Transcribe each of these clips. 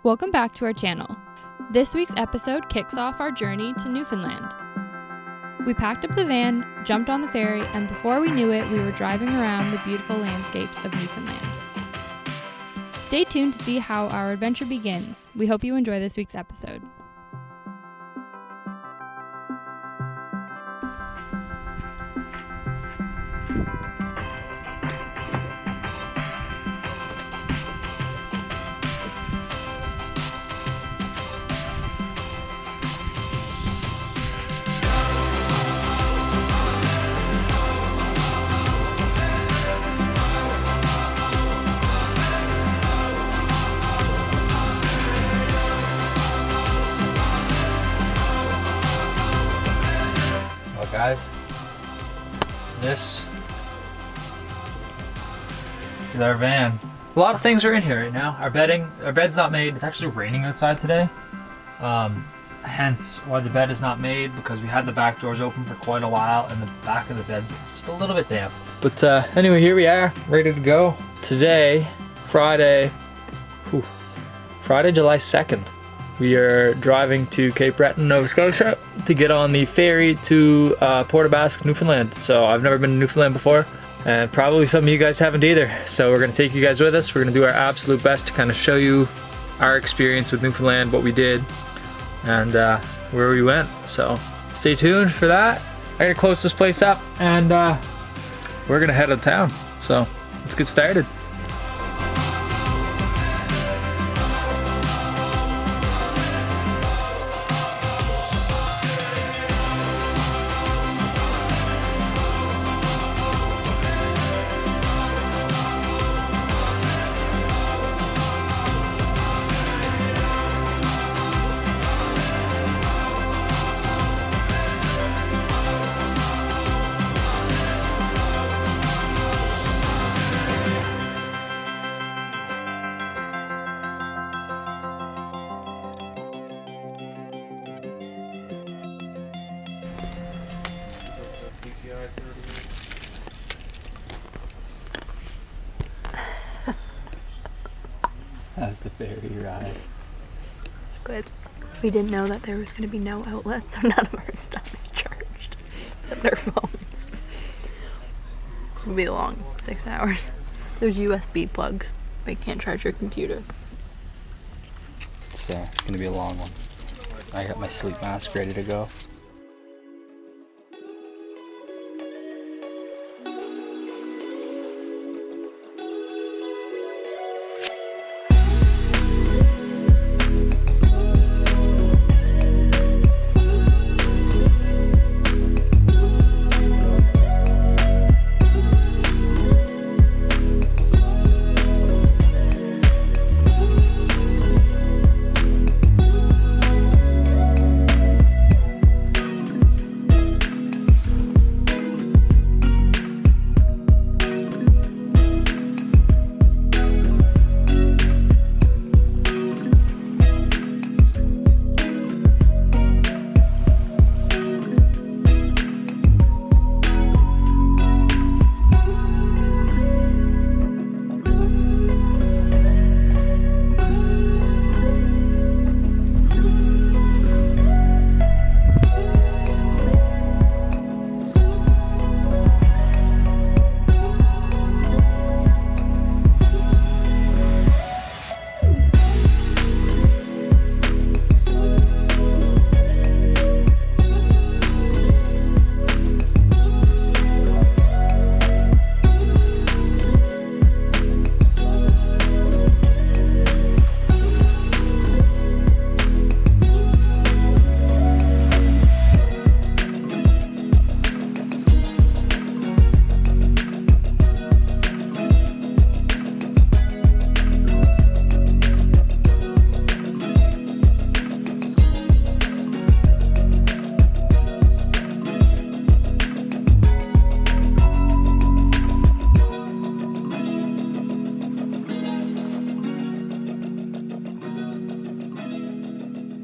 Welcome back to our channel. This week's episode kicks off our journey to Newfoundland. We packed up the van, jumped on the ferry, and before we knew it, we were driving around the beautiful landscapes of Newfoundland. Stay tuned to see how our adventure begins. We hope you enjoy this week's episode. Guys, this is our van. A lot of things are in here right now. Our bed's not made. It's actually raining outside today. Hence why the bed is not made, because we had the back doors open for quite a while and the back of the bed's just a little bit damp. But anyway, here we are, ready to go. Today, Friday, July 2nd. We are driving to Cape Breton, Nova Scotia to get on the ferry to Port-aux-Basques, Newfoundland. So I've never been to Newfoundland before, and probably some of you guys haven't either. So we're gonna take you guys with us. We're gonna do our absolute best to kind of show you our experience with Newfoundland, what we did, and where we went. So stay tuned for that. I'm gonna close this place up, and we're gonna head out of town. So let's get started. How's the ferry ride? Good. We didn't know that there was going to be no outlets, so none of our stuff is charged, except our phones. This will be a long 6 hours. There's USB plugs, but you can't charge your computer. It's going to be a long one. I got my sleep mask ready to go.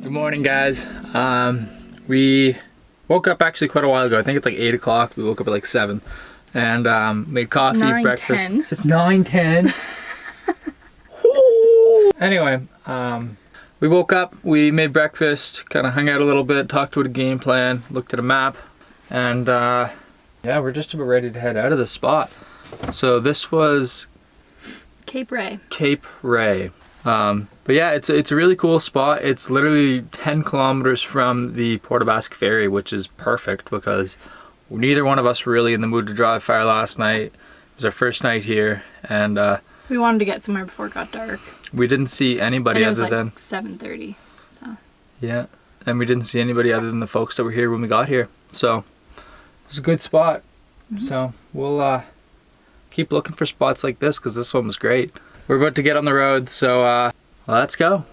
Good morning, guys. We woke up actually quite a while ago. I think it's like 8 o'clock. We woke up at like 7 and made coffee, 9, breakfast. 10. It's 9:10. Anyway, we woke up, we made breakfast, kind of hung out a little bit, talked about a game plan, looked at a map, and yeah, we're just about ready to head out of this spot. So this was Cape Ray. Cape Ray. But yeah, it's a really cool spot. It's literally 10 kilometers from the Port-aux-Basques ferry, which is perfect because neither one of us were really in the mood to drive far last night. It was our first night here, and We wanted to get somewhere before it got dark. we didn't see anybody And it was other like than 7:30. So yeah, and we didn't see anybody other than the folks that were here when we got here. So it's a good spot. So we'll keep looking for spots like this because this one was great. We're about to get on the road, so let's go.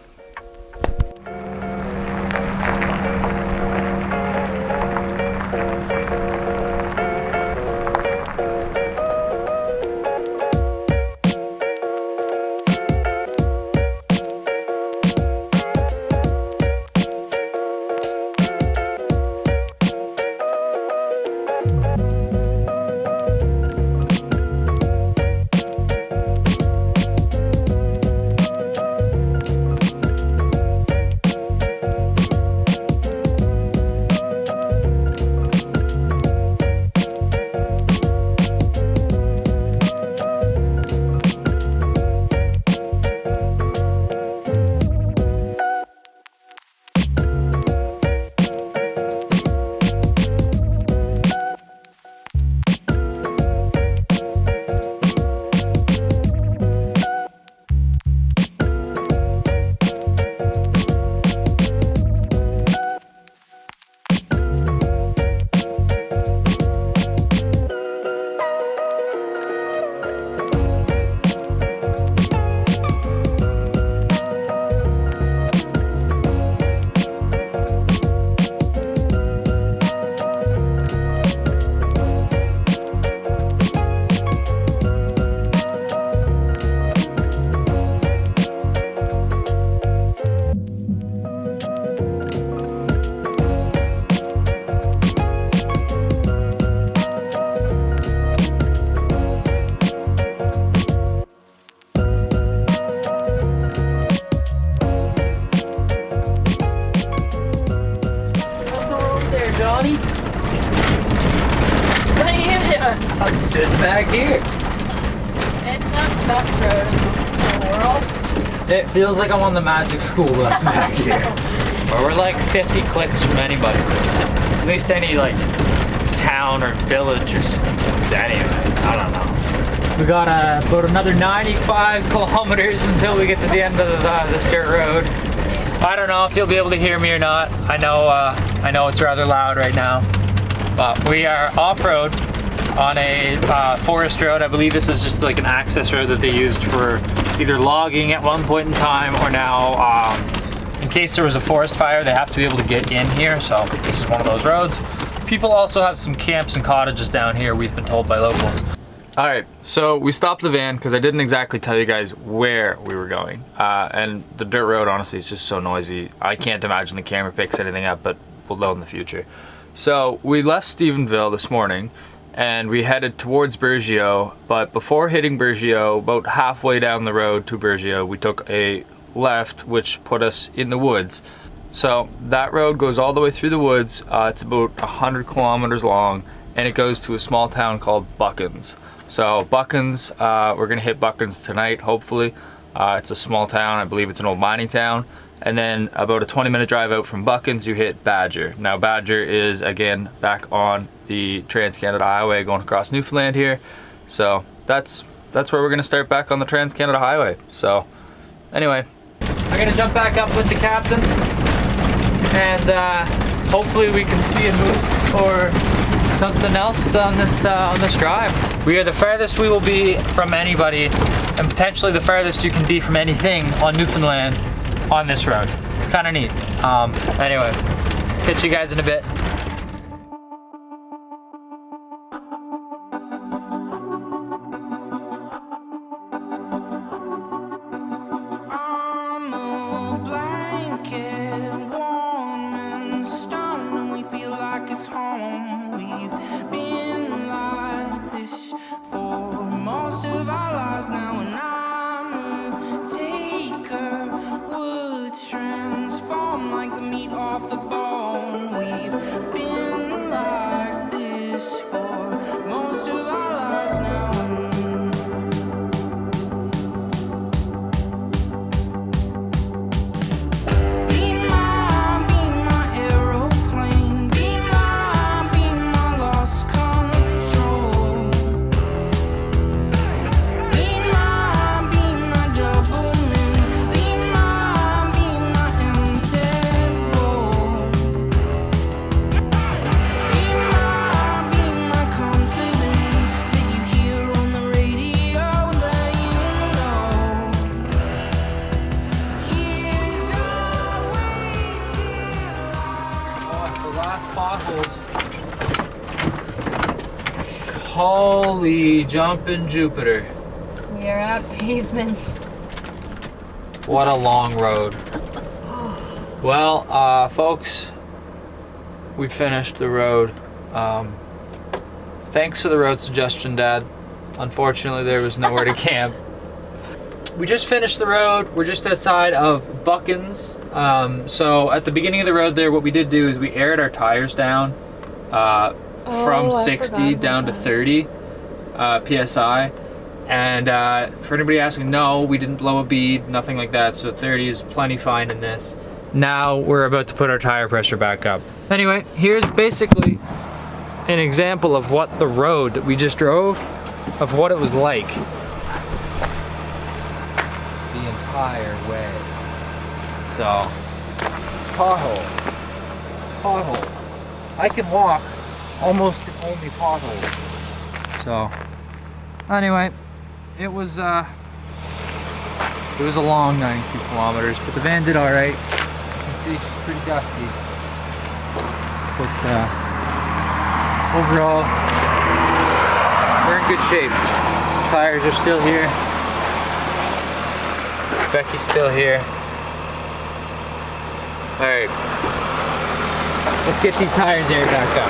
I'm sitting back here. it's not the best road in the world. It feels like I'm on the magic school bus back here. Or we're like 50 clicks from anybody. At least any like town or village or anyway, I don't know. We got about another 95 kilometers until we get to the end of this dirt road. I don't know if you'll be able to hear me or not. I know it's rather loud right now. But we are off-road on a forest road. I believe this is just like an access road that they used for either logging at one point in time or now in case there was a forest fire, they have to be able to get in here. So this is one of those roads. People also have some camps and cottages down here, we've been told by locals. All right, so we stopped the van because I didn't exactly tell you guys where we were going. And the dirt road, honestly, is just so noisy. I can't imagine the camera picks anything up, but we'll know in the future. So we left Stephenville this morning and we headed towards Bergio, but before hitting Bergio, about halfway down the road to Bergio, we took a left, which put us in the woods. So that road goes all the way through the woods. It's about 100 kilometers long, and it goes to a small town called Buckens. So Buckens, we're gonna hit Buckens tonight, hopefully. It's a small town, I believe it's an old mining town. And then about a 20-minute drive out from Buckens, you hit Badger. Now Badger is, again, back on the Trans-Canada Highway going across Newfoundland here. So that's where we're gonna start back on the Trans-Canada Highway. So anyway, I'm gonna jump back up with the captain and hopefully we can see a moose or something else on this drive. We are the farthest we will be from anybody and potentially the farthest you can be from anything on Newfoundland on this road. It's kind of neat. Anyway, catch you guys in a bit. Now and I'm a taker, would try potholes. Holy jumping Jupiter. We are at pavement. What a long road. Well, folks, we finished the road. Thanks for the road suggestion, Dad. Unfortunately, there was nowhere to camp. We just finished the road. We're just outside of Buckins. So at the beginning of the road there, what we did do is we aired our tires down from 60 down to 30 PSI. And for anybody asking, no, we didn't blow a bead, nothing like that. So 30 is plenty fine in this. Now we're about to put our tire pressure back up. Anyway, here's basically an example of what the road that we just drove, of what it was like. The entire way. So, pothole. I can walk almost only potholes. So, anyway, it was a long 92 kilometers, but the van did all right. You can see she's pretty dusty. But overall, we're in good shape. Tires are still here. Becky's still here. All right, let's get these tires aired back up.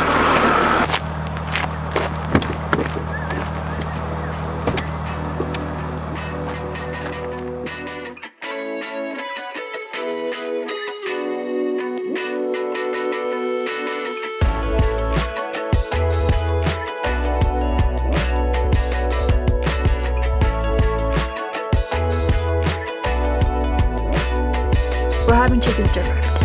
We're having chicken stir fry.